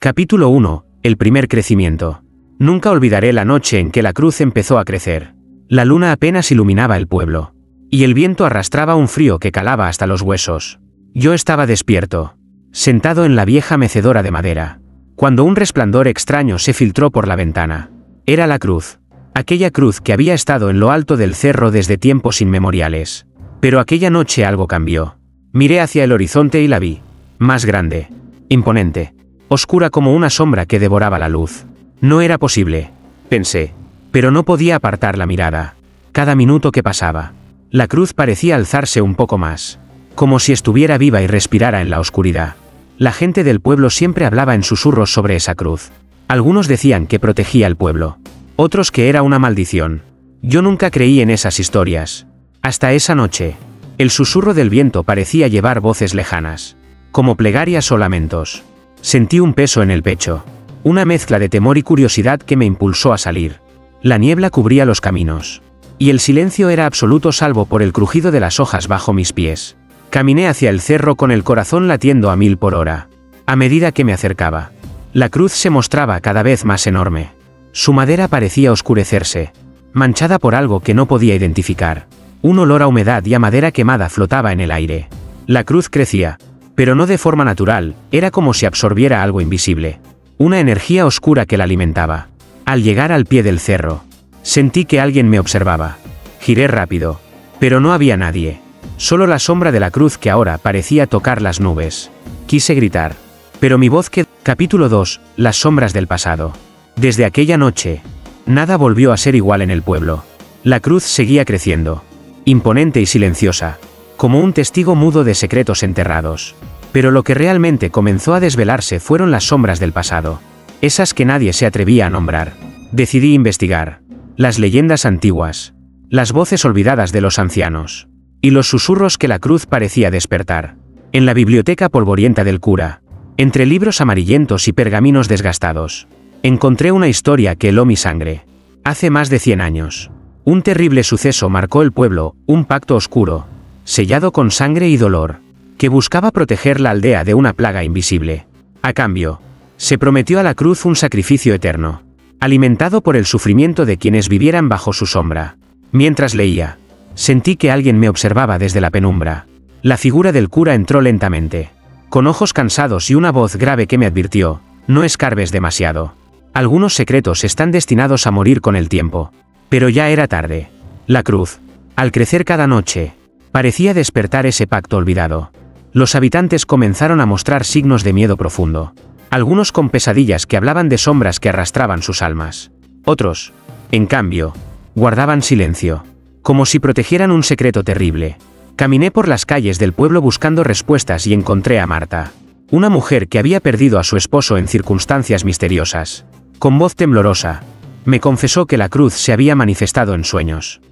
Capítulo 1. El primer crecimiento. Nunca olvidaré la noche en que la cruz empezó a crecer. La luna apenas iluminaba el pueblo. Y el viento arrastraba un frío que calaba hasta los huesos. Yo estaba despierto, sentado en la vieja mecedora de madera, cuando un resplandor extraño se filtró por la ventana. Era la cruz. Aquella cruz que había estado en lo alto del cerro desde tiempos inmemoriales. Pero aquella noche algo cambió. Miré hacia el horizonte y la vi. Más grande. Imponente. Oscura como una sombra que devoraba la luz. No era posible, pensé. Pero no podía apartar la mirada. Cada minuto que pasaba, la cruz parecía alzarse un poco más. Como si estuviera viva y respirara en la oscuridad. La gente del pueblo siempre hablaba en susurros sobre esa cruz. Algunos decían que protegía al pueblo. Otros que era una maldición. Yo nunca creí en esas historias. Hasta esa noche. El susurro del viento parecía llevar voces lejanas. Como plegarias o lamentos. Sentí un peso en el pecho. Una mezcla de temor y curiosidad que me impulsó a salir. La niebla cubría los caminos. Y el silencio era absoluto salvo por el crujido de las hojas bajo mis pies. Caminé hacia el cerro con el corazón latiendo a 1000 por hora. A medida que me acercaba, la cruz se mostraba cada vez más enorme. Su madera parecía oscurecerse, manchada por algo que no podía identificar. Un olor a humedad y a madera quemada flotaba en el aire. La cruz crecía, pero no de forma natural, era como si absorbiera algo invisible. Una energía oscura que la alimentaba. Al llegar al pie del cerro, sentí que alguien me observaba. Giré rápido, pero no había nadie. Solo la sombra de la cruz que ahora parecía tocar las nubes. Quise gritar, pero mi voz quedó. Capítulo 2. Las sombras del pasado. Desde aquella noche, nada volvió a ser igual en el pueblo. La cruz seguía creciendo, imponente y silenciosa, como un testigo mudo de secretos enterrados. Pero lo que realmente comenzó a desvelarse fueron las sombras del pasado. Esas que nadie se atrevía a nombrar. Decidí investigar. Las leyendas antiguas. Las voces olvidadas de los ancianos. Y los susurros que la cruz parecía despertar. En la biblioteca polvorienta del cura, entre libros amarillentos y pergaminos desgastados, encontré una historia que heló mi sangre. Hace más de 100 años. Un terrible suceso marcó el pueblo, un pacto oscuro, sellado con sangre y dolor, que buscaba proteger la aldea de una plaga invisible. A cambio, se prometió a la cruz un sacrificio eterno, alimentado por el sufrimiento de quienes vivieran bajo su sombra. Mientras leía, sentí que alguien me observaba desde la penumbra. La figura del cura entró lentamente, con ojos cansados y una voz grave que me advirtió: no escarbes demasiado. Algunos secretos están destinados a morir con el tiempo. Pero ya era tarde. La cruz, al crecer cada noche, parecía despertar ese pacto olvidado. Los habitantes comenzaron a mostrar signos de miedo profundo. Algunos con pesadillas que hablaban de sombras que arrastraban sus almas. Otros, en cambio, guardaban silencio, como si protegieran un secreto terrible. Caminé por las calles del pueblo buscando respuestas y encontré a Marta, una mujer que había perdido a su esposo en circunstancias misteriosas. Con voz temblorosa, me confesó que la cruz se había manifestado en sueños.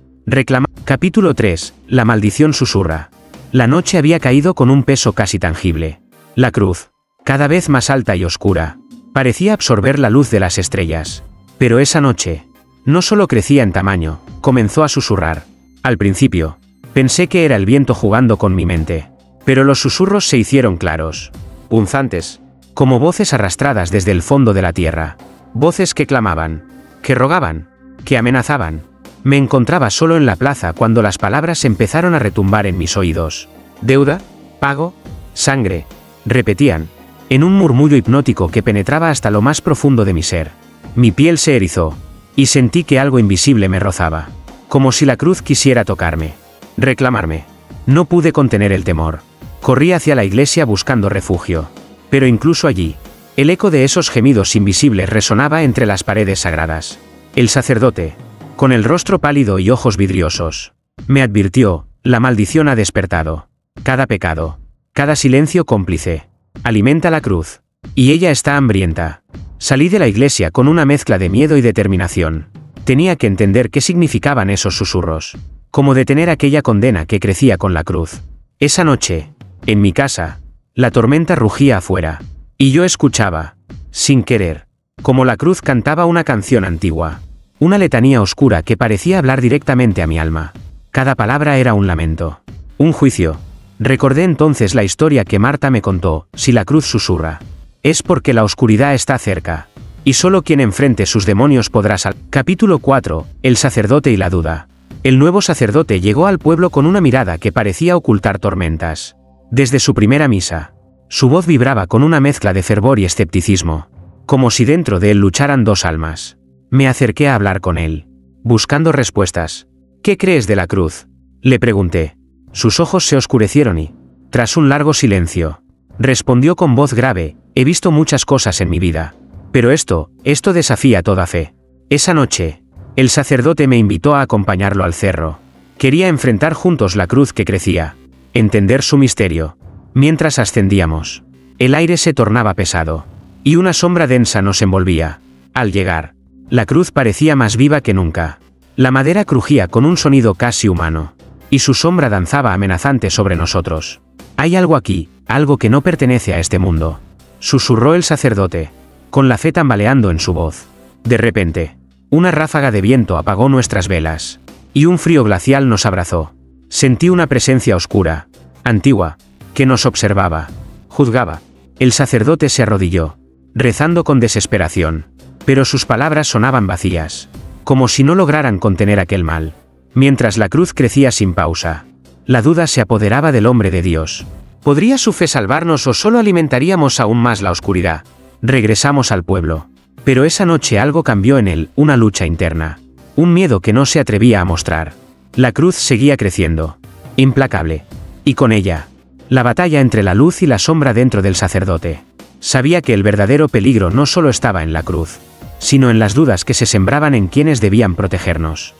Capítulo 3. La maldición susurra. La noche había caído con un peso casi tangible. La cruz, cada vez más alta y oscura, parecía absorber la luz de las estrellas. Pero esa noche, no solo crecía en tamaño, comenzó a susurrar. Al principio, pensé que era el viento jugando con mi mente. Pero los susurros se hicieron claros, punzantes, como voces arrastradas desde el fondo de la tierra. Voces que clamaban, que rogaban, que amenazaban. Me encontraba solo en la plaza cuando las palabras empezaron a retumbar en mis oídos. Deuda, pago, sangre, repetían, en un murmullo hipnótico que penetraba hasta lo más profundo de mi ser. Mi piel se erizó, y sentí que algo invisible me rozaba, como si la cruz quisiera tocarme, reclamarme. No pude contener el temor. Corrí hacia la iglesia buscando refugio. Pero incluso allí, el eco de esos gemidos invisibles resonaba entre las paredes sagradas. El sacerdote, con el rostro pálido y ojos vidriosos, me advirtió: la maldición ha despertado. Cada pecado, cada silencio cómplice, alimenta la cruz. Y ella está hambrienta. Salí de la iglesia con una mezcla de miedo y determinación. Tenía que entender qué significaban esos susurros. Cómo detener aquella condena que crecía con la cruz. Esa noche, en mi casa, la tormenta rugía afuera. Y yo escuchaba, sin querer, como la cruz cantaba una canción antigua. Una letanía oscura que parecía hablar directamente a mi alma. Cada palabra era un lamento. Un juicio. Recordé entonces la historia que Marta me contó: si la cruz susurra, es porque la oscuridad está cerca. Y solo quien enfrente sus demonios podrá salvar. Capítulo 4. El sacerdote y la duda. El nuevo sacerdote llegó al pueblo con una mirada que parecía ocultar tormentas. Desde su primera misa, su voz vibraba con una mezcla de fervor y escepticismo, como si dentro de él lucharan dos almas. Me acerqué a hablar con él, buscando respuestas. ¿Qué crees de la cruz?, le pregunté. Sus ojos se oscurecieron y, tras un largo silencio, respondió con voz grave: he visto muchas cosas en mi vida, pero esto desafía toda fe. Esa noche, el sacerdote me invitó a acompañarlo al cerro. Quería enfrentar juntos la cruz que crecía, entender su misterio. Mientras ascendíamos, el aire se tornaba pesado, y una sombra densa nos envolvía. Al llegar, la cruz parecía más viva que nunca. La madera crujía con un sonido casi humano, y su sombra danzaba amenazante sobre nosotros. Hay algo aquí, algo que no pertenece a este mundo, susurró el sacerdote, con la fe tambaleando en su voz. De repente, una ráfaga de viento apagó nuestras velas, y un frío glacial nos abrazó. Sentí una presencia oscura, antigua, que nos observaba, juzgaba. El sacerdote se arrodilló, rezando con desesperación, pero sus palabras sonaban vacías, como si no lograran contener aquel mal. Mientras la cruz crecía sin pausa, la duda se apoderaba del hombre de Dios. ¿Podría su fe salvarnos o solo alimentaríamos aún más la oscuridad? Regresamos al pueblo, pero esa noche algo cambió en él, una lucha interna, un miedo que no se atrevía a mostrar. La cruz seguía creciendo, implacable, y con ella, la batalla entre la luz y la sombra dentro del sacerdote. Sabía que el verdadero peligro no solo estaba en la cruz, sino en las dudas que se sembraban en quienes debían protegernos.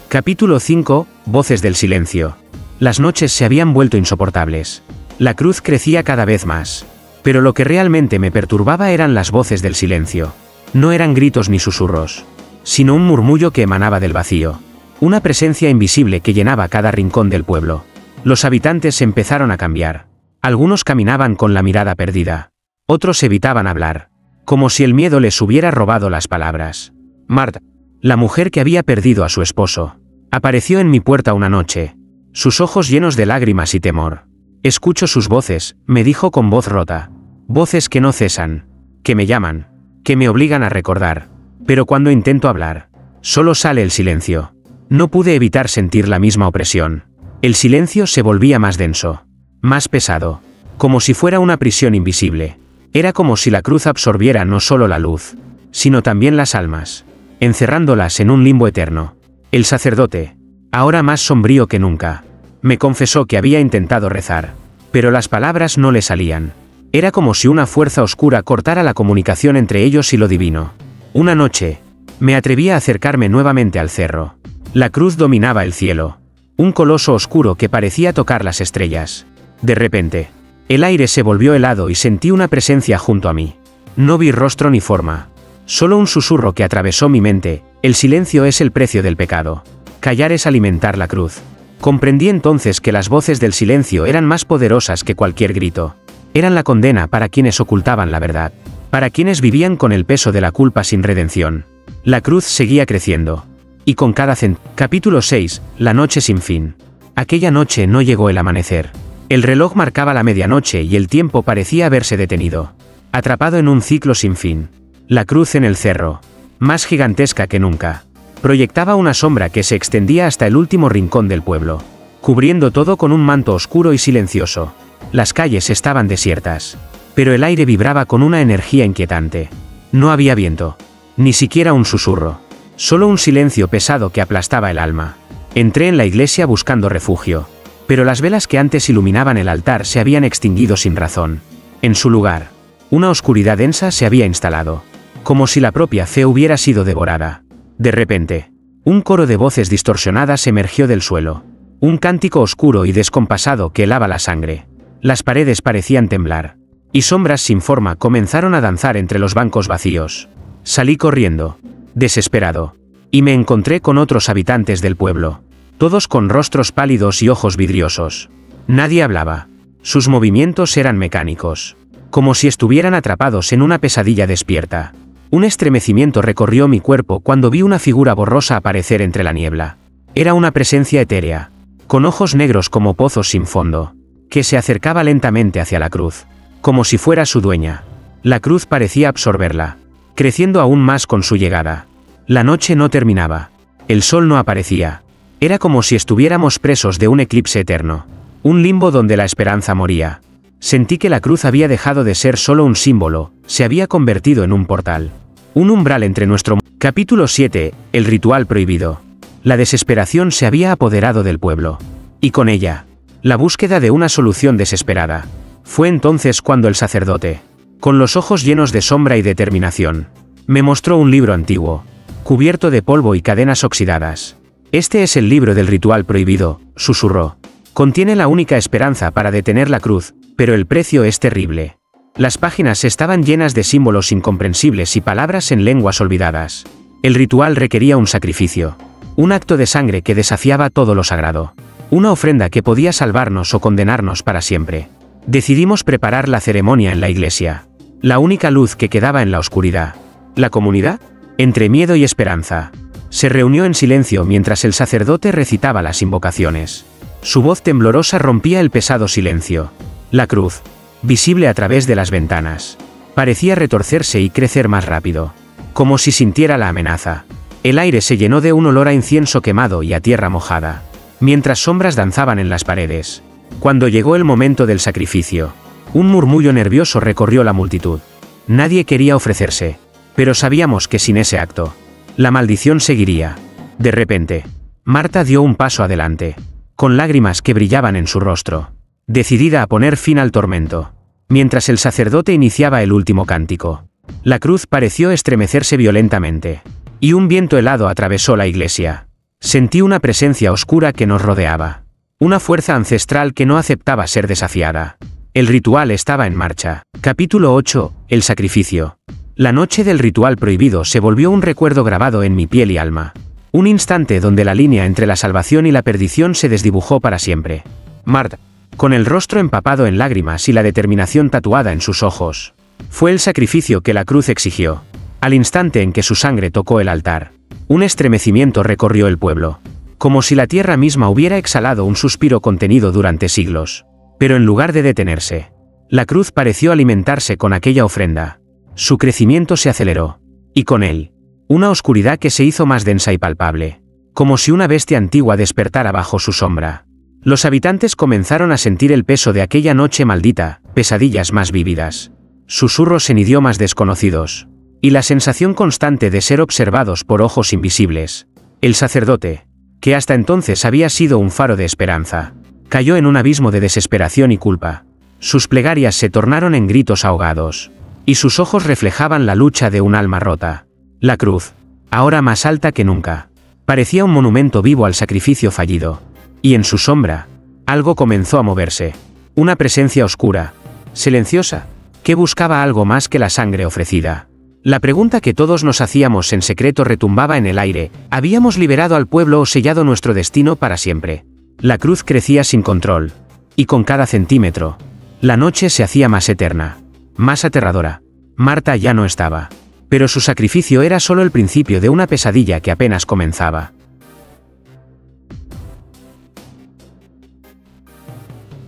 Capítulo 5. Voces del silencio. Las noches se habían vuelto insoportables. La cruz crecía cada vez más, pero lo que realmente me perturbaba eran las voces del silencio. No eran gritos ni susurros, sino un murmullo que emanaba del vacío. Una presencia invisible que llenaba cada rincón del pueblo. Los habitantes empezaron a cambiar. Algunos caminaban con la mirada perdida. Otros evitaban hablar, como si el miedo les hubiera robado las palabras. Marta, la mujer que había perdido a su esposo, apareció en mi puerta una noche, sus ojos llenos de lágrimas y temor. Escucho sus voces, me dijo con voz rota. Voces que no cesan, que me llaman, que me obligan a recordar. Pero cuando intento hablar, solo sale el silencio. No pude evitar sentir la misma opresión. El silencio se volvía más denso, más pesado, como si fuera una prisión invisible. Era como si la cruz absorbiera no solo la luz, sino también las almas, encerrándolas en un limbo eterno. El sacerdote, ahora más sombrío que nunca, me confesó que había intentado rezar, pero las palabras no le salían. Era como si una fuerza oscura cortara la comunicación entre ellos y lo divino. Una noche, me atreví a acercarme nuevamente al cerro. La cruz dominaba el cielo, un coloso oscuro que parecía tocar las estrellas. De repente, el aire se volvió helado y sentí una presencia junto a mí. No vi rostro ni forma, solo un susurro que atravesó mi mente: el silencio es el precio del pecado. Callar es alimentar la cruz. Comprendí entonces que las voces del silencio eran más poderosas que cualquier grito. Eran la condena para quienes ocultaban la verdad, para quienes vivían con el peso de la culpa sin redención. La cruz seguía creciendo. Y con cada Capítulo 6. La noche sin fin. Aquella noche no llegó el amanecer. El reloj marcaba la medianoche y el tiempo parecía haberse detenido, atrapado en un ciclo sin fin. La cruz en el cerro, más gigantesca que nunca, proyectaba una sombra que se extendía hasta el último rincón del pueblo, cubriendo todo con un manto oscuro y silencioso. Las calles estaban desiertas, pero el aire vibraba con una energía inquietante. No había viento, ni siquiera un susurro. Solo un silencio pesado que aplastaba el alma. Entré en la iglesia buscando refugio, pero las velas que antes iluminaban el altar se habían extinguido sin razón. En su lugar, una oscuridad densa se había instalado, como si la propia fe hubiera sido devorada. De repente, un coro de voces distorsionadas emergió del suelo, un cántico oscuro y descompasado que helaba la sangre. Las paredes parecían temblar, y sombras sin forma comenzaron a danzar entre los bancos vacíos. Salí corriendo, desesperado, y me encontré con otros habitantes del pueblo, todos con rostros pálidos y ojos vidriosos. Nadie hablaba. Sus movimientos eran mecánicos, como si estuvieran atrapados en una pesadilla despierta. Un estremecimiento recorrió mi cuerpo cuando vi una figura borrosa aparecer entre la niebla. Era una presencia etérea, con ojos negros como pozos sin fondo, que se acercaba lentamente hacia la cruz, como si fuera su dueña. La cruz parecía absorberla, creciendo aún más con su llegada. La noche no terminaba. El sol no aparecía. Era como si estuviéramos presos de un eclipse eterno. Un limbo donde la esperanza moría. Sentí que la cruz había dejado de ser solo un símbolo, se había convertido en un portal. Un umbral entre nuestro mundo. Capítulo 7. El ritual prohibido. La desesperación se había apoderado del pueblo. Y con ella, la búsqueda de una solución desesperada. Fue entonces cuando el sacerdote, con los ojos llenos de sombra y determinación, me mostró un libro antiguo, cubierto de polvo y cadenas oxidadas. Este es el libro del ritual prohibido, susurró. Contiene la única esperanza para detener la cruz, pero el precio es terrible. Las páginas estaban llenas de símbolos incomprensibles y palabras en lenguas olvidadas. El ritual requería un sacrificio. Un acto de sangre que desafiaba todo lo sagrado. Una ofrenda que podía salvarnos o condenarnos para siempre. Decidimos preparar la ceremonia en la iglesia. La única luz que quedaba en la oscuridad. La comunidad, entre miedo y esperanza, se reunió en silencio mientras el sacerdote recitaba las invocaciones. Su voz temblorosa rompía el pesado silencio. La cruz, visible a través de las ventanas, parecía retorcerse y crecer más rápido, como si sintiera la amenaza. El aire se llenó de un olor a incienso quemado y a tierra mojada, mientras sombras danzaban en las paredes. Cuando llegó el momento del sacrificio, un murmullo nervioso recorrió la multitud. Nadie quería ofrecerse, pero sabíamos que sin ese acto, la maldición seguiría. De repente, Marta dio un paso adelante, con lágrimas que brillaban en su rostro, decidida a poner fin al tormento. Mientras el sacerdote iniciaba el último cántico, la cruz pareció estremecerse violentamente, y un viento helado atravesó la iglesia. Sentí una presencia oscura que nos rodeaba. Una fuerza ancestral que no aceptaba ser desafiada. El ritual estaba en marcha. Capítulo 8. El sacrificio. La noche del ritual prohibido se volvió un recuerdo grabado en mi piel y alma. Un instante donde la línea entre la salvación y la perdición se desdibujó para siempre. Marta, con el rostro empapado en lágrimas y la determinación tatuada en sus ojos, fue el sacrificio que la cruz exigió. Al instante en que su sangre tocó el altar, un estremecimiento recorrió el pueblo, como si la tierra misma hubiera exhalado un suspiro contenido durante siglos. Pero en lugar de detenerse, la cruz pareció alimentarse con aquella ofrenda. Su crecimiento se aceleró, y con él, una oscuridad que se hizo más densa y palpable, como si una bestia antigua despertara bajo su sombra. Los habitantes comenzaron a sentir el peso de aquella noche maldita, pesadillas más vívidas, susurros en idiomas desconocidos, y la sensación constante de ser observados por ojos invisibles. El sacerdote, que hasta entonces había sido un faro de esperanza, cayó en un abismo de desesperación y culpa. Sus plegarias se tornaron en gritos ahogados, y sus ojos reflejaban la lucha de un alma rota. La cruz, ahora más alta que nunca, parecía un monumento vivo al sacrificio fallido, y en su sombra, algo comenzó a moverse. Una presencia oscura, silenciosa, que buscaba algo más que la sangre ofrecida. La pregunta que todos nos hacíamos en secreto retumbaba en el aire: ¿habíamos liberado al pueblo o sellado nuestro destino para siempre? La cruz crecía sin control, y con cada centímetro, la noche se hacía más eterna, más aterradora. Marta ya no estaba, pero su sacrificio era solo el principio de una pesadilla que apenas comenzaba.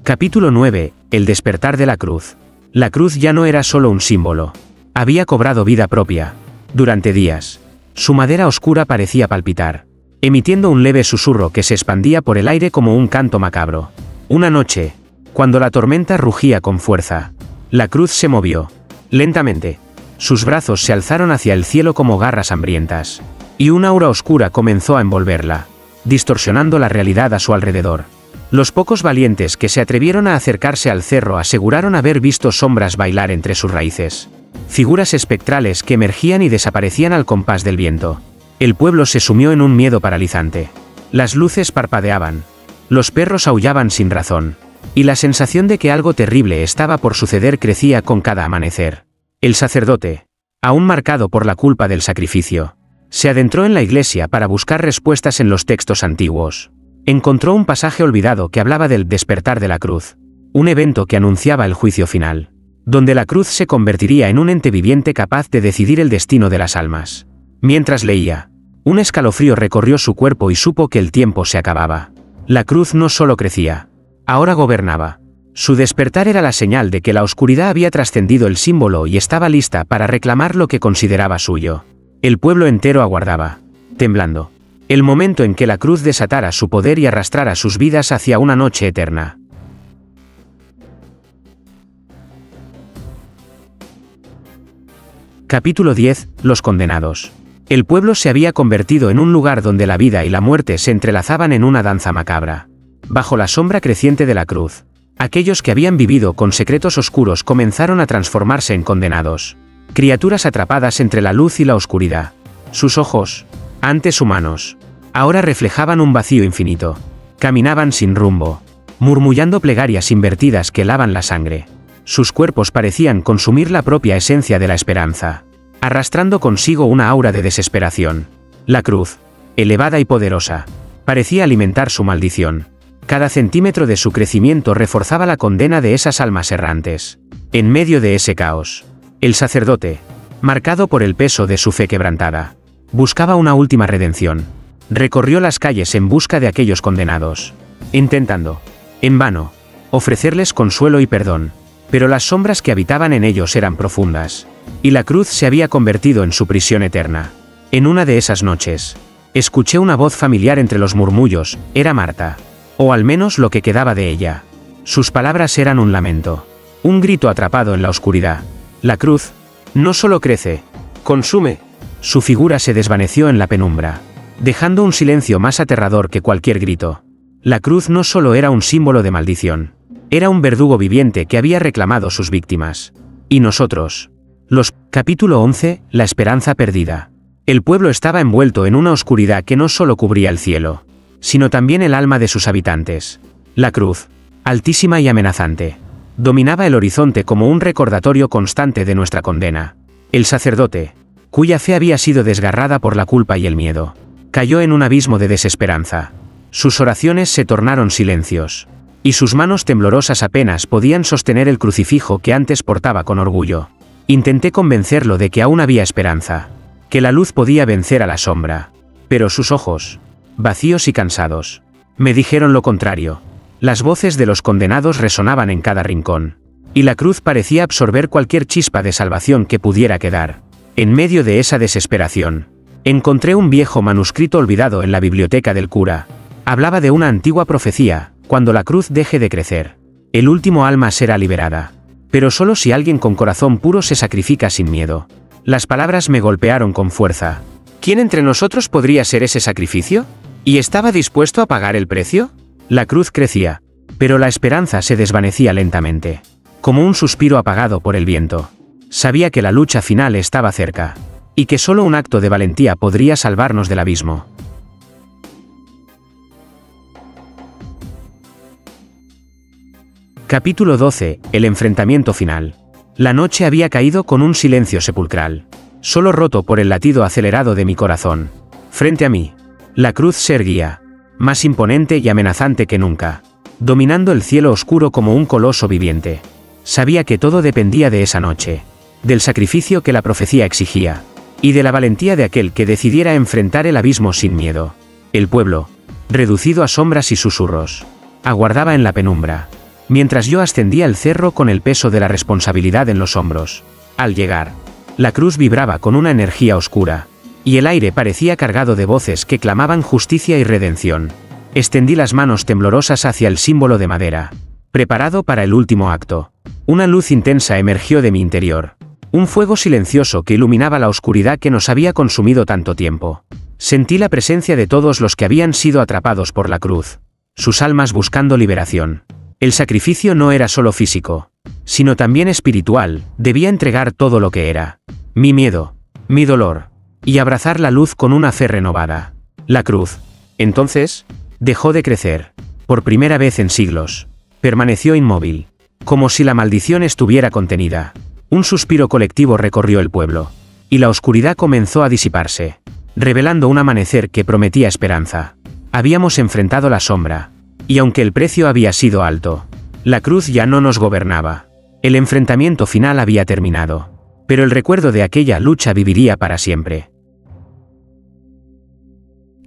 Capítulo 9. El despertar de la cruz. La cruz ya no era solo un símbolo. Había cobrado vida propia. Durante días, su madera oscura parecía palpitar, emitiendo un leve susurro que se expandía por el aire como un canto macabro. Una noche, cuando la tormenta rugía con fuerza, la cruz se movió, lentamente. Sus brazos se alzaron hacia el cielo como garras hambrientas, y una aura oscura comenzó a envolverla, distorsionando la realidad a su alrededor. Los pocos valientes que se atrevieron a acercarse al cerro aseguraron haber visto sombras bailar entre sus raíces. Figuras espectrales que emergían y desaparecían al compás del viento. El pueblo se sumió en un miedo paralizante. Las luces parpadeaban. Los perros aullaban sin razón. Y la sensación de que algo terrible estaba por suceder crecía con cada amanecer. El sacerdote, aún marcado por la culpa del sacrificio, se adentró en la iglesia para buscar respuestas en los textos antiguos. Encontró un pasaje olvidado que hablaba del despertar de la cruz, un evento que anunciaba el juicio final, donde la cruz se convertiría en un ente viviente capaz de decidir el destino de las almas. Mientras leía, un escalofrío recorrió su cuerpo y supo que el tiempo se acababa. La cruz no solo crecía, ahora gobernaba. Su despertar era la señal de que la oscuridad había trascendido el símbolo y estaba lista para reclamar lo que consideraba suyo. El pueblo entero aguardaba, temblando, el momento en que la cruz desatara su poder y arrastrara sus vidas hacia una noche eterna. Capítulo 10. Los condenados. El pueblo se había convertido en un lugar donde la vida y la muerte se entrelazaban en una danza macabra. Bajo la sombra creciente de la cruz, aquellos que habían vivido con secretos oscuros comenzaron a transformarse en condenados. Criaturas atrapadas entre la luz y la oscuridad. Sus ojos, antes humanos, ahora reflejaban un vacío infinito. Caminaban sin rumbo, murmullando plegarias invertidas que helaban la sangre. Sus cuerpos parecían consumir la propia esencia de la esperanza, arrastrando consigo una aura de desesperación. La cruz, elevada y poderosa, parecía alimentar su maldición. Cada centímetro de su crecimiento reforzaba la condena de esas almas errantes. En medio de ese caos, el sacerdote, marcado por el peso de su fe quebrantada, buscaba una última redención. Recorrió las calles en busca de aquellos condenados, intentando, en vano, ofrecerles consuelo y perdón. Pero las sombras que habitaban en ellos eran profundas, y la cruz se había convertido en su prisión eterna. En una de esas noches, escuché una voz familiar entre los murmullos. Era Marta, o al menos lo que quedaba de ella. Sus palabras eran un lamento, un grito atrapado en la oscuridad. La cruz no solo crece, consume. Su figura se desvaneció en la penumbra, dejando un silencio más aterrador que cualquier grito. La cruz no solo era un símbolo de maldición, era un verdugo viviente que había reclamado sus víctimas. Y nosotros. Capítulo 11. La esperanza perdida. El pueblo estaba envuelto en una oscuridad que no solo cubría el cielo, sino también el alma de sus habitantes. La cruz, altísima y amenazante, dominaba el horizonte como un recordatorio constante de nuestra condena. El sacerdote, cuya fe había sido desgarrada por la culpa y el miedo, cayó en un abismo de desesperanza. Sus oraciones se tornaron silencios, y sus manos temblorosas apenas podían sostener el crucifijo que antes portaba con orgullo. Intenté convencerlo de que aún había esperanza, que la luz podía vencer a la sombra, pero sus ojos, vacíos y cansados, me dijeron lo contrario. Las voces de los condenados resonaban en cada rincón, y la cruz parecía absorber cualquier chispa de salvación que pudiera quedar. En medio de esa desesperación, encontré un viejo manuscrito olvidado en la biblioteca del cura. Hablaba de una antigua profecía. Cuando la cruz deje de crecer, el último alma será liberada. Pero solo si alguien con corazón puro se sacrifica sin miedo. Las palabras me golpearon con fuerza. ¿Quién entre nosotros podría ser ese sacrificio? ¿Y estaba dispuesto a pagar el precio? La cruz crecía, pero la esperanza se desvanecía lentamente, como un suspiro apagado por el viento. Sabía que la lucha final estaba cerca, y que solo un acto de valentía podría salvarnos del abismo. Capítulo 12. El enfrentamiento final. La noche había caído con un silencio sepulcral, solo roto por el latido acelerado de mi corazón. Frente a mí, la cruz se erguía, más imponente y amenazante que nunca, dominando el cielo oscuro como un coloso viviente. Sabía que todo dependía de esa noche, del sacrificio que la profecía exigía, y de la valentía de aquel que decidiera enfrentar el abismo sin miedo. El pueblo, reducido a sombras y susurros, aguardaba en la penumbra, mientras yo ascendía el cerro con el peso de la responsabilidad en los hombros. Al llegar, la cruz vibraba con una energía oscura, y el aire parecía cargado de voces que clamaban justicia y redención. Extendí las manos temblorosas hacia el símbolo de madera, preparado para el último acto. Una luz intensa emergió de mi interior, un fuego silencioso que iluminaba la oscuridad que nos había consumido tanto tiempo. Sentí la presencia de todos los que habían sido atrapados por la cruz, sus almas buscando liberación. El sacrificio no era solo físico, sino también espiritual. Debía entregar todo lo que era, mi miedo, mi dolor, y abrazar la luz con una fe renovada. La cruz, entonces, dejó de crecer. Por primera vez en siglos, permaneció inmóvil, como si la maldición estuviera contenida. Un suspiro colectivo recorrió el pueblo, y la oscuridad comenzó a disiparse, revelando un amanecer que prometía esperanza. Habíamos enfrentado la sombra, y aunque el precio había sido alto, la cruz ya no nos gobernaba. El enfrentamiento final había terminado, pero el recuerdo de aquella lucha viviría para siempre.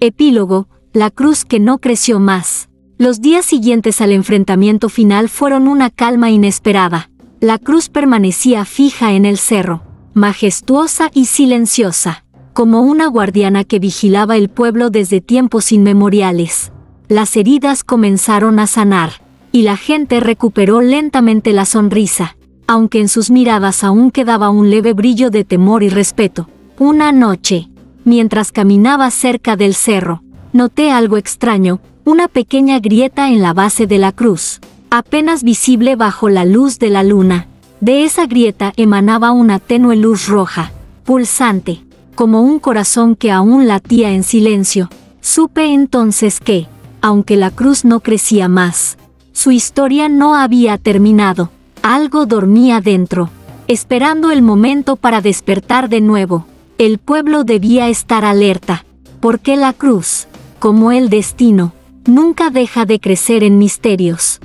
Epílogo, la cruz que no creció más. Los días siguientes al enfrentamiento final fueron una calma inesperada. La cruz permanecía fija en el cerro, majestuosa y silenciosa, como una guardiana que vigilaba el pueblo desde tiempos inmemoriales. Las heridas comenzaron a sanar, y la gente recuperó lentamente la sonrisa, aunque en sus miradas aún quedaba un leve brillo de temor y respeto. Una noche, mientras caminaba cerca del cerro, noté algo extraño, una pequeña grieta en la base de la cruz, apenas visible bajo la luz de la luna. De esa grieta emanaba una tenue luz roja, pulsante, como un corazón que aún latía en silencio. Supe entonces que, aunque la cruz no crecía más, su historia no había terminado. Algo dormía dentro, esperando el momento para despertar de nuevo. El pueblo debía estar alerta, porque la cruz, como el destino, nunca deja de crecer en misterios.